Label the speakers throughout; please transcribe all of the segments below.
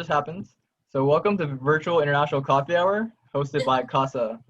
Speaker 1: just happened. So welcome to Virtual International Coffee Hour, hosted by KASA.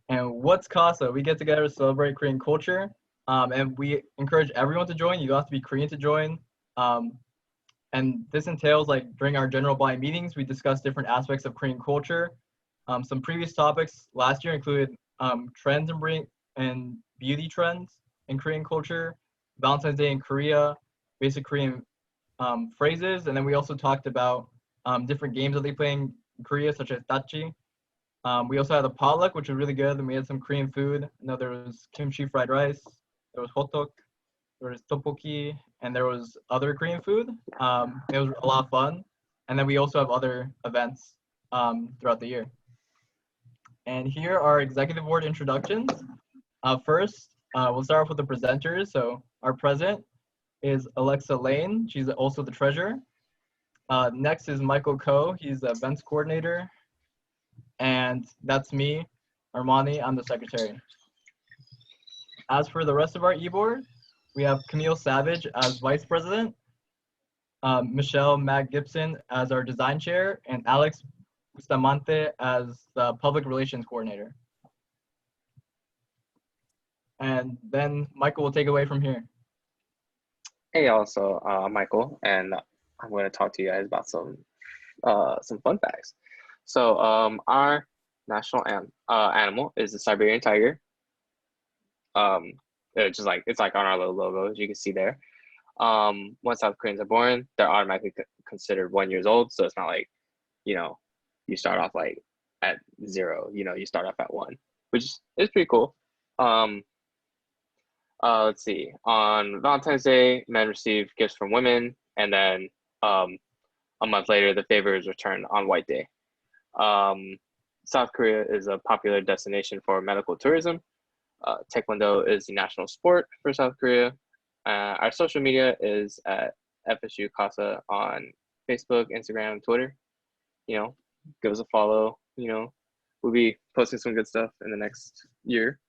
Speaker 1: And what's KASA? We get together to celebrate Korean culture, and we encourage everyone to join. You don't have to be Korean to join. And this entails during our general body meetings, we discuss different aspects of Korean culture. Some previous topics last year included trends and beauty trends in Korean culture, Valentine's Day in Korea, basic Korean phrases, and then we also talked about different games that they play in Korea, such as dachi. We also had a potluck, which was really good, and we had some Korean food. There was kimchi fried rice, there was Hotteok, there was tteokbokki, and there was other Korean food. It was a lot of fun. And then we also have other events throughout the year. And here are executive board introductions. First, we'll start off with the presenters. So our president is Alexa Layne. She's also the treasurer. Next is Michael Ko. He's the events coordinator. And that's me, Armani. I'm the secretary. As for the rest of our e-board, we have Camille Savage as vice president, Michelle Matt Gibson as our design chair, and Alex Bustamante as the public relations coordinator. And then Michael will take away from here.
Speaker 2: Hey, also Michael, and I'm going to talk to you guys about some fun facts. So our national animal is the Siberian tiger. It's like on our little logo, as you can see there. Once South Koreans are born, they're automatically considered 1 year old. So it's not like, you start off at 0. You start off at 1, which is pretty cool. Let's see. On Valentine's Day, men receive gifts from women, and then a month later, the favor is returned on White Day. South Korea is a popular destination for medical tourism. Taekwondo is the national sport for South Korea. Our social media is at FSU KASA on Facebook, Instagram, Twitter. Give us a follow. We'll be posting some good stuff in the next year.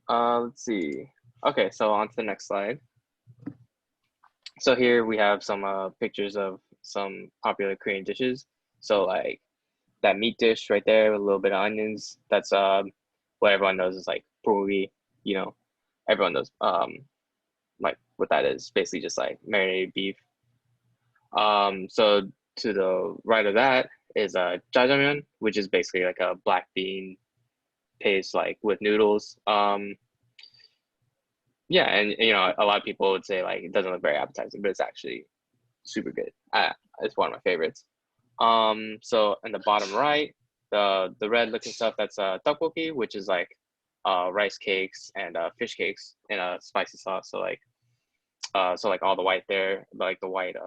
Speaker 2: Let's see. Okay, so on to the next slide. So here we have some pictures of some popular Korean dishes. So that meat dish right there with a little bit of onions, that's what everyone knows is bulgogi. Everyone knows what that is. Basically just marinated beef. So to the right of that is jjajangmyeon, which is basically a black bean paste with noodles. Yeah, and a lot of people would say it doesn't look very appetizing, but it's actually super good. It's one of my favorites. So in the bottom right, the red looking stuff, that's tteokbokki, which is rice cakes and fish cakes in a spicy sauce. So all the white there, the white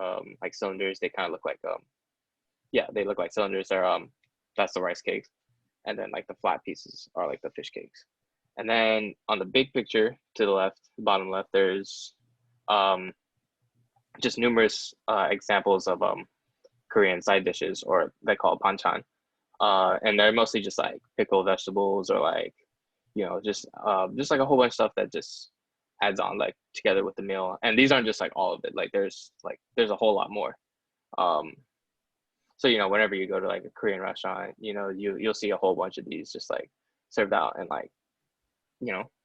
Speaker 2: cylinders, they kind of look they look like cylinders. They're that's the rice cakes, and then the flat pieces are the fish cakes. And then on the big picture to the left, bottom left, there's just numerous examples of Korean side dishes, or they call it banchan. And they're mostly just pickled vegetables, or just a whole bunch of stuff that just adds on together with the meal. And these aren't just all of it. There's a whole lot more. So whenever you go to a Korean restaurant, you'll see a whole bunch of these just served out and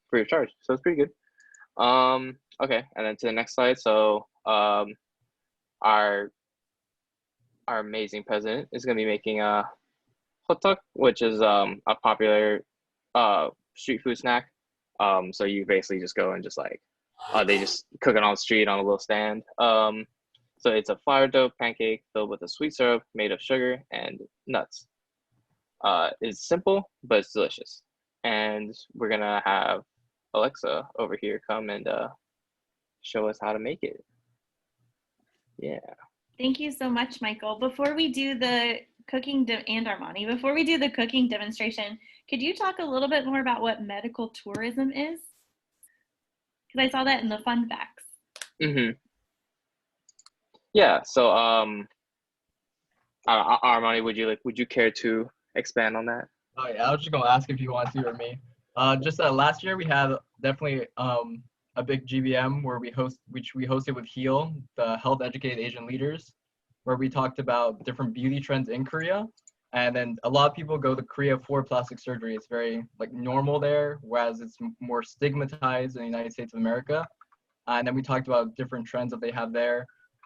Speaker 2: free of charge. So it's pretty good. Okay, and then to the next slide. So our amazing president is going to be making a Hotteok, which is a popular street food snack. So you basically just go and they just cook it on the street on a little stand. So it's a flour dough pancake filled with a sweet syrup made of sugar and nuts. It's simple, but it's delicious. And we're gonna have Alexa over here come and show us how to make it. Yeah.
Speaker 3: Thank you so much, Michael. Before we do the cooking, and Armani, before we do the cooking demonstration, could you talk a little bit more about what medical tourism is? Because I saw that in the fun facts.
Speaker 2: Mm-hmm. Yeah. So, Armani, would you care to expand on that?
Speaker 1: Oh yeah, I was just gonna ask if you want to or me. Just last year we had definitely a big GBM which we hosted with HEAL, the Health Educated Asian Leaders. where we talked about different beauty trends in Korea. And then a lot of people go to Korea for plastic surgery. It's very like normal there, whereas it's more stigmatized in the United States of America. And then we talked about different trends that they have there.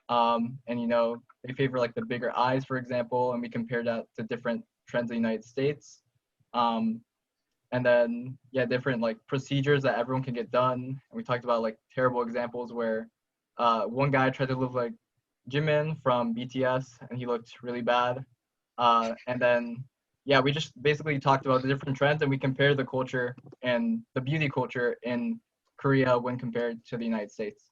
Speaker 1: And you know, they favor like the bigger eyes, for example, and we compared that to different trends in the United States. And then yeah, different like procedures that everyone can get done. And we talked about like terrible examples where one guy tried to look like Jimin from BTS and he looked really bad. And then yeah, we just basically talked about the different trends and we compared the culture and the beauty culture in Korea when compared to the United States.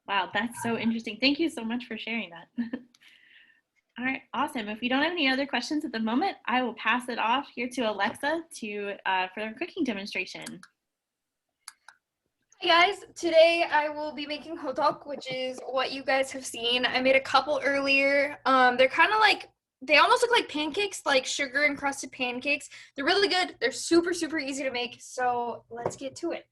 Speaker 3: Wow, that's so interesting. Thank you so much for sharing that. All right, awesome. If we don't have any other questions at the moment, I will pass it off here to Alexa for their cooking demonstration.
Speaker 4: Hey guys, today I will be making hotteok, which is what you guys have seen. I made a couple earlier. They're kind of like, they almost look like pancakes, like sugar encrusted pancakes. They're really good. They're super, super easy to make. So let's get to it.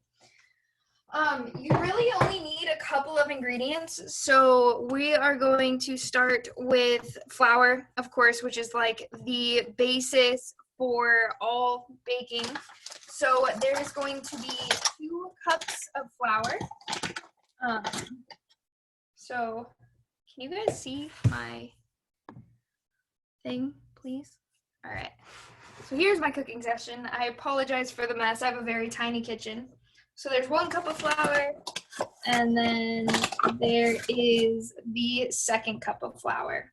Speaker 4: You really only need a couple of ingredients. So we are going to start with flour, of course, which is like the basis for all baking. So there's going to be 2 cups of flour. So can you guys see my thing, please? All right. So here's my cooking session. I apologize for the mess. I have a very tiny kitchen. So there's 1 cup of flour, and then there is the 2nd cup of flour.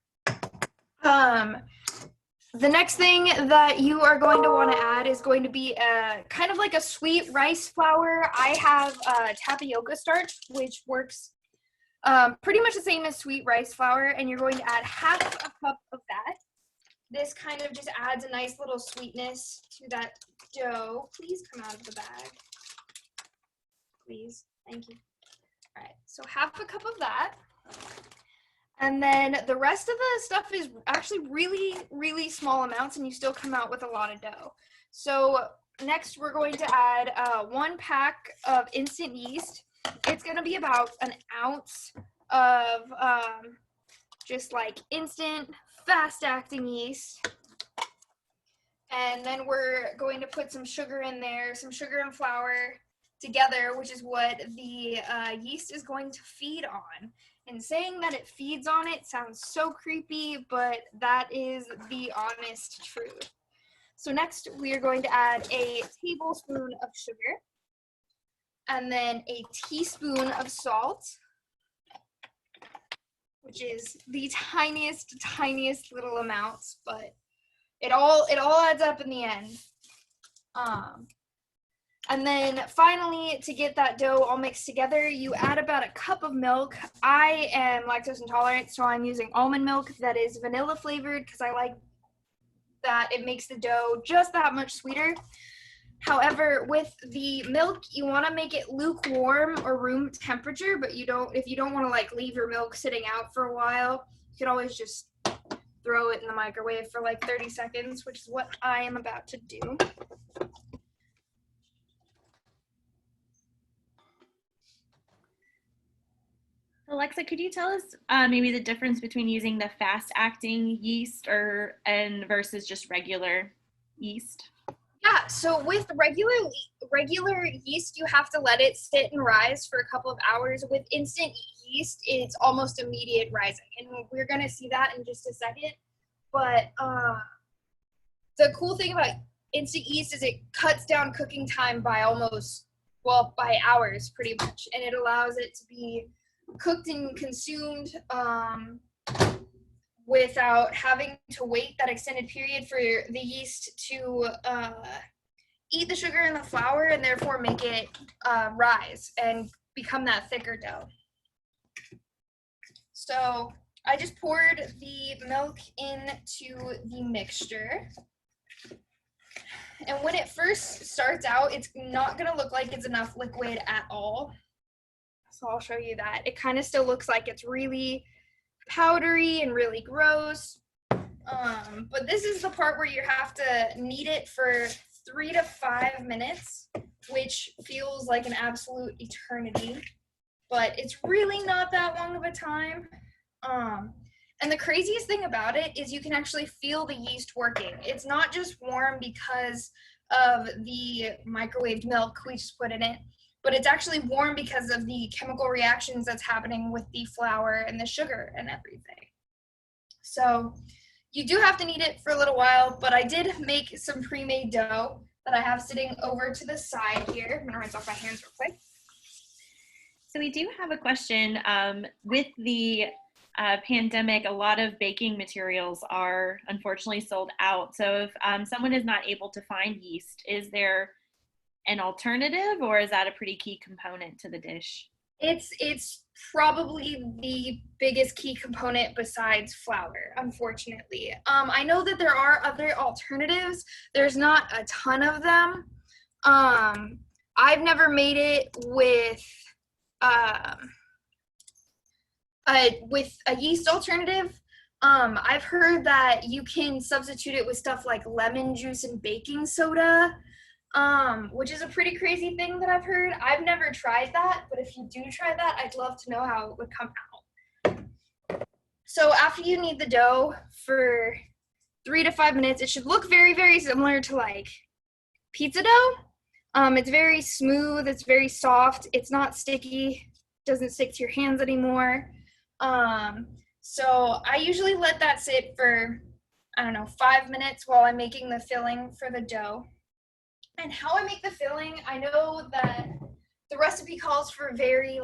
Speaker 4: The next thing that you are going to want to add is going to be kind of like a sweet rice flour. I have tapioca starch, which works pretty much the same as sweet rice flour, and you're going to add half a cup of that. This kind of just adds a nice little sweetness to that dough. Please come out of the bag. Please, thank you. All right, so half a cup of that. And then the rest of the stuff is actually really, really small amounts, and you still come out with a lot of dough. So next we're going to add 1 pack of instant yeast. It's going to be about an ounce of just like instant, fast-acting yeast. And then we're going to put some sugar in there, some sugar and flour together, which is what the yeast is going to feed on. And saying that it feeds on it sounds so creepy, but that is the honest truth. So next we are going to add a tablespoon of sugar, and then a teaspoon of salt, which is the tiniest little amounts, but it all adds up in the end. And then finally, to get that dough all mixed together, you add about a cup of milk. I am lactose intolerant, so I'm using almond milk that is vanilla flavored because I like that it makes the dough just that much sweeter. However, with the milk, you want to make it lukewarm or room temperature, but if you don't want to like leave your milk sitting out for a while, you can always just throw it in the microwave for like 30 seconds, which is what I am about to do.
Speaker 3: Alexa, could you tell us maybe the difference between using the fast-acting yeast and versus just regular yeast?
Speaker 4: Yeah, so with regular yeast, you have to let it sit and rise for a couple of hours. With instant yeast, it's almost immediate rising, and we're going to see that in just a second. But the cool thing about instant yeast is it cuts down cooking time by by hours pretty much, and it allows it to be cooked and consumed without having to wait that extended period for the yeast to eat the sugar and the flour and therefore make it rise and become that thicker dough. So I just poured the milk into the mixture. And when it first starts out, it's not going to look like it's enough liquid at all. So I'll show you that. It kind of still looks like it's really powdery and really gross. But this is the part where you have to knead it for 3 to 5 minutes, which feels like an absolute eternity. but it's really not that long of a time. And the craziest thing about it is you can actually feel the yeast working. It's not just warm because of the microwaved milk we just put in it, but it's actually warm because of the chemical reactions that's happening with the flour and the sugar and everything. So you do have to knead it for a little while, but I did make some pre-made dough that I have sitting over to the side here. I'm gonna rinse off my hands real quick.
Speaker 3: So we do have a question. With the pandemic, a lot of baking materials are unfortunately sold out. So if someone is not able to find yeast, is there an alternative, or is that a pretty key component to the dish?
Speaker 4: It's probably the biggest key component besides flour, unfortunately. I know that there are other alternatives. There's not a ton of them. I've never made it with a yeast alternative. I've heard that you can substitute it with stuff like lemon juice and baking soda, which is a pretty crazy thing that I've heard. I've never tried that, but if you do try that, I'd love to know how it would come out. So after you knead the dough for 3 to 5 minutes, it should look very, very similar to like pizza dough. It's very smooth, it's very soft, it's not sticky, doesn't stick to your hands anymore. So I usually let that sit for, 5 minutes while I'm making the filling for the dough. And how I make the filling, I know that the recipe calls for very,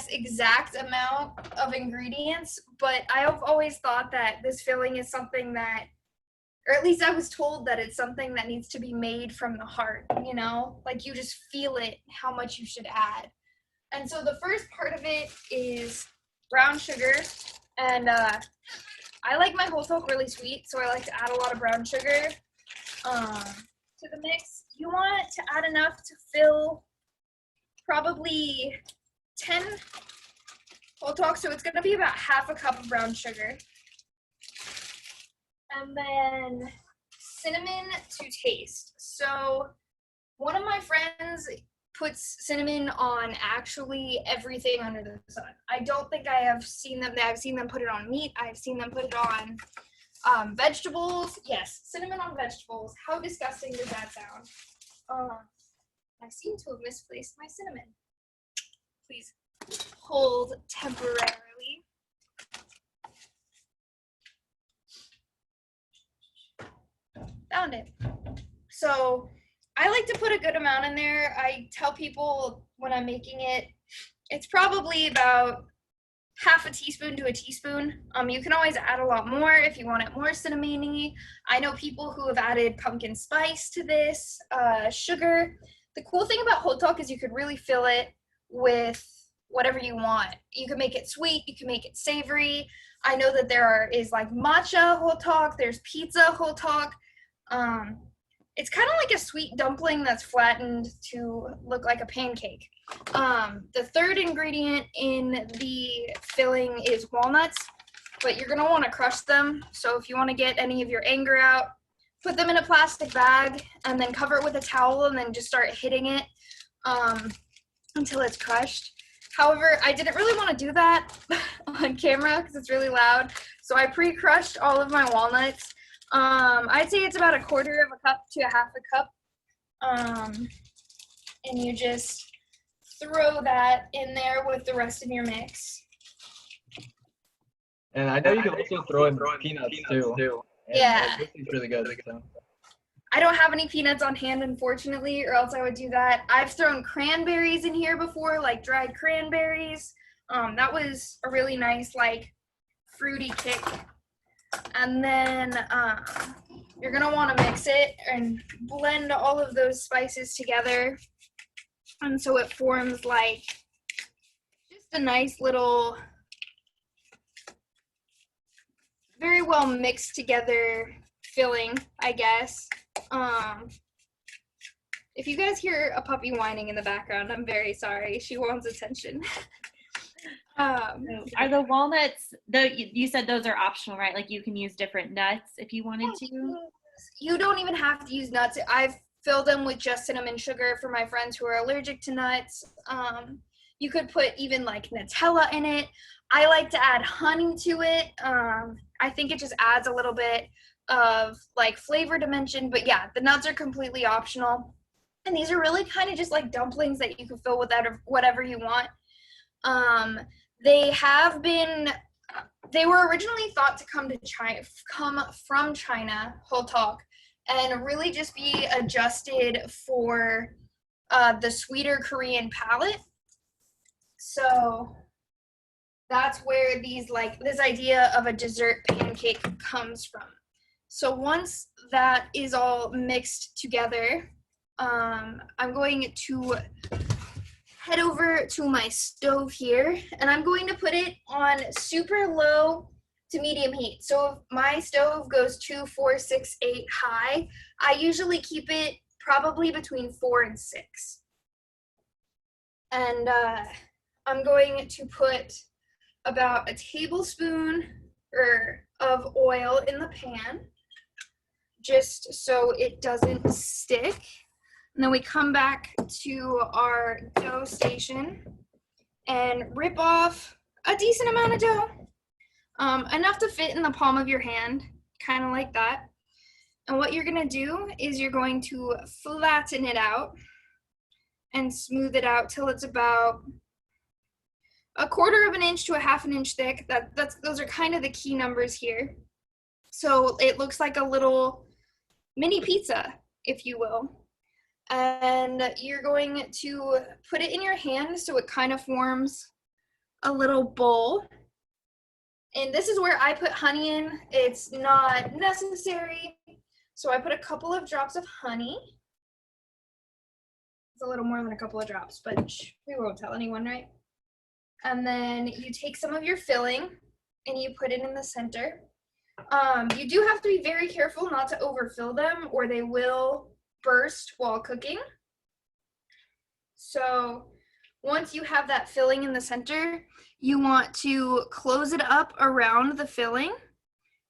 Speaker 4: exact amount of ingredients, but I've always thought that this filling is something that, or at least I was told that it's something that needs to be made from the heart, you just feel it, how much you should add. And so the first part of it is brown sugar, and I like my Hotteok really sweet, so I like to add a lot of brown sugar to the mix. You want to add enough to fill probably 10 Hotteok, so it's going to be about half a cup of brown sugar. And then cinnamon to taste. So one of my friends puts cinnamon on actually everything under the sun. I don't think I have seen them. I've seen them put it on meat. I've seen them put it on vegetables. Yes, cinnamon on vegetables. How disgusting does that sound? I seem to have misplaced my cinnamon. Please hold temporarily. Found it. So I like to put a good amount in there. I tell people when I'm making it, it's probably about half a teaspoon to a teaspoon. You can always add a lot more if you want it more cinnamony. I know people who have added pumpkin spice to this, sugar. The cool thing about Hotteok is you could really fill it with whatever you want. You can make it sweet, you can make it savory. I know that there is like matcha Hotteok, there's pizza Hotteok. It's kind of like a sweet dumpling that's flattened to look like a pancake. The third ingredient in the filling is walnuts, but you're gonna wanna crush them. So if you wanna get any of your anger out, put them in a plastic bag and then cover it with a towel and then just start hitting it until it's crushed. However, I didn't really wanna do that on camera because it's really loud. So I pre-crushed all of my walnuts. I'd say it's about a quarter of a cup to a half a cup. And you just throw that in there with the rest of your mix.
Speaker 1: And I know you can also throw in peanuts too.
Speaker 4: Yeah.
Speaker 1: This is really good. So.
Speaker 4: I don't have any peanuts on hand, unfortunately, or else I would do that. I've thrown cranberries in here before, like dried cranberries. That was a really nice, fruity kick. And then you're going to want to mix it and blend all of those spices together. And so it forms just a nice little, very well mixed together filling, I guess. If you guys hear a puppy whining in the background, I'm very sorry. She wants attention.
Speaker 3: Are the walnuts, you said those are optional, right? Like you can use different nuts if you wanted to?
Speaker 4: You don't even have to use nuts. I've filled them with just cinnamon sugar for my friends who are allergic to nuts. You could put even like Nutella in it. I like to add honey to it. I think it just adds a little bit of like flavor dimension, but yeah, the nuts are completely optional. And these are really kind of just like dumplings that you can fill with whatever you want. They were originally thought to come from China, Hotteok, and really just be adjusted for the sweeter Korean palate. So that's where this idea of a dessert pancake comes from. So once that is all mixed together, I'm going to head over to my stove here, and I'm going to put it on super low to medium heat. So if my stove goes 2, 4, 6, 8 high, I usually keep it probably between 4 and 6. And I'm going to put about a tablespoon of oil in the pan, just so it doesn't stick. And then we come back to our dough station and rip off a decent amount of dough, enough to fit in the palm of your hand, kind of like that. And what you're gonna do is you're going to flatten it out and smooth it out till it's about 1/4 of an inch to 1/2 inch thick. Those are kind of the key numbers here. So it looks like a little mini pizza, if you will. And you're going to put it in your hand so it kind of forms a little bowl. And this is where I put honey in. It's not necessary. So I put a couple of drops of honey. It's a little more than a couple of drops, but we won't tell anyone, right? And then you take some of your filling and you put it in the center. You do have to be very careful not to overfill them or they will burst while cooking. So once you have that filling in the center, you want to close it up around the filling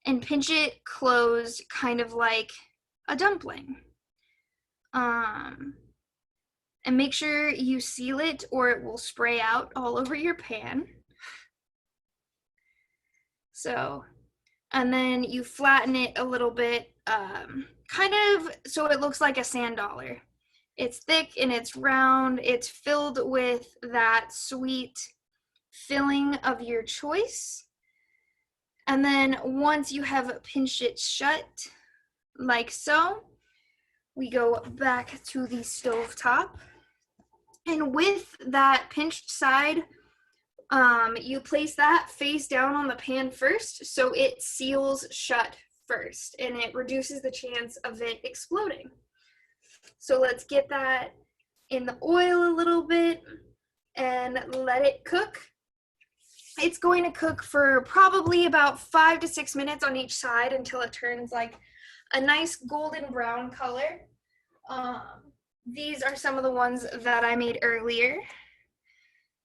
Speaker 4: and pinch it closed, kind of like a dumpling. And make sure you seal it or it will spray out all over your pan. So, and then you flatten it a little bit, kind of so it looks like a sand dollar. It's thick and it's round. It's filled with that sweet filling of your choice. And then once you have pinched it shut, like so, we go back to the stovetop. And with that pinched side, you place that face down on the pan first so it seals shut first and it reduces the chance of it exploding. So let's get that in the oil a little bit and let it cook. It's going to cook for probably about 5 to 6 minutes on each side until it turns like a nice golden brown color. These are some of the ones that I made earlier.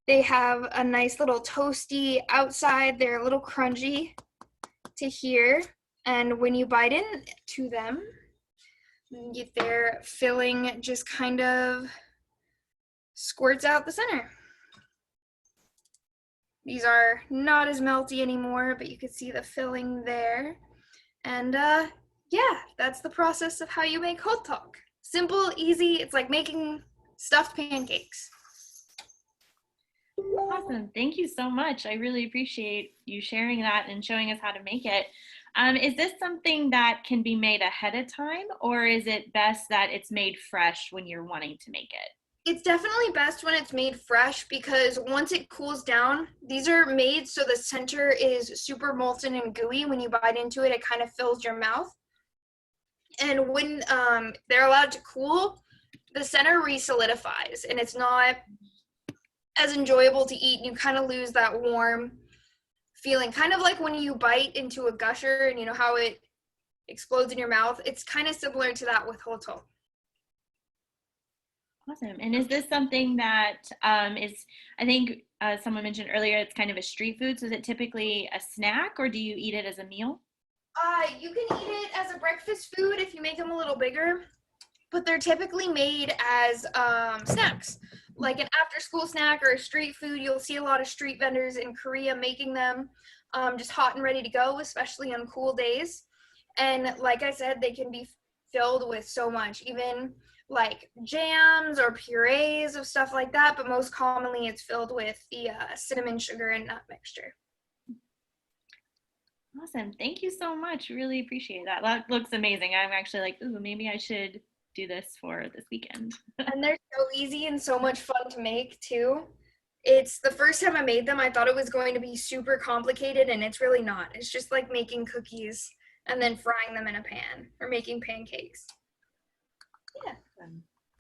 Speaker 4: They have a nice little toasty outside. They're a little crunchy to here. And when you bite into them, their filling just kind of squirts out the center. These are not as melty anymore, but you can see the filling there. And yeah, that's the process of how you make hotteok. Simple, easy. It's like making stuffed pancakes.
Speaker 3: Awesome. Thank you so much. I really appreciate you sharing that and showing us how to make it. Is this something that can be made ahead of time, or is it best that it's made fresh when you're wanting to make it?
Speaker 4: It's definitely best when it's made fresh because once it cools down, these are made so the center is super molten and gooey. When you bite into it, it kind of fills your mouth. And when they're allowed to cool, the center re-solidifies and it's not as enjoyable to eat. You kind of lose that warm feeling, kind of like when you bite into a gusher and you know how it explodes in your mouth. It's kind of similar to that with hotteok.
Speaker 3: Awesome. And is this something that is, I think someone mentioned earlier, it's kind of a street food. So is it typically a snack or do you eat it as a meal?
Speaker 4: You can eat it as a breakfast food if you make them a little bigger, but they're typically made as snacks. like an after school snack or a street food. You'll see a lot of street vendors in Korea making them just hot and ready to go, especially on cool days. And like I said, they can be filled with so much, even like jams or purees of stuff like that, but most commonly it's filled with the cinnamon, sugar, and nut mixture.
Speaker 3: Awesome. Thank you so much. Really appreciate that. That looks amazing. I'm actually like, ooh, maybe I should do this for this weekend.
Speaker 4: And they're so easy and so much fun to make too. It's the first time I made them, I thought it was going to be super complicated, and it's really not. It's just like making cookies and then frying them in a pan or making pancakes.
Speaker 3: Yeah.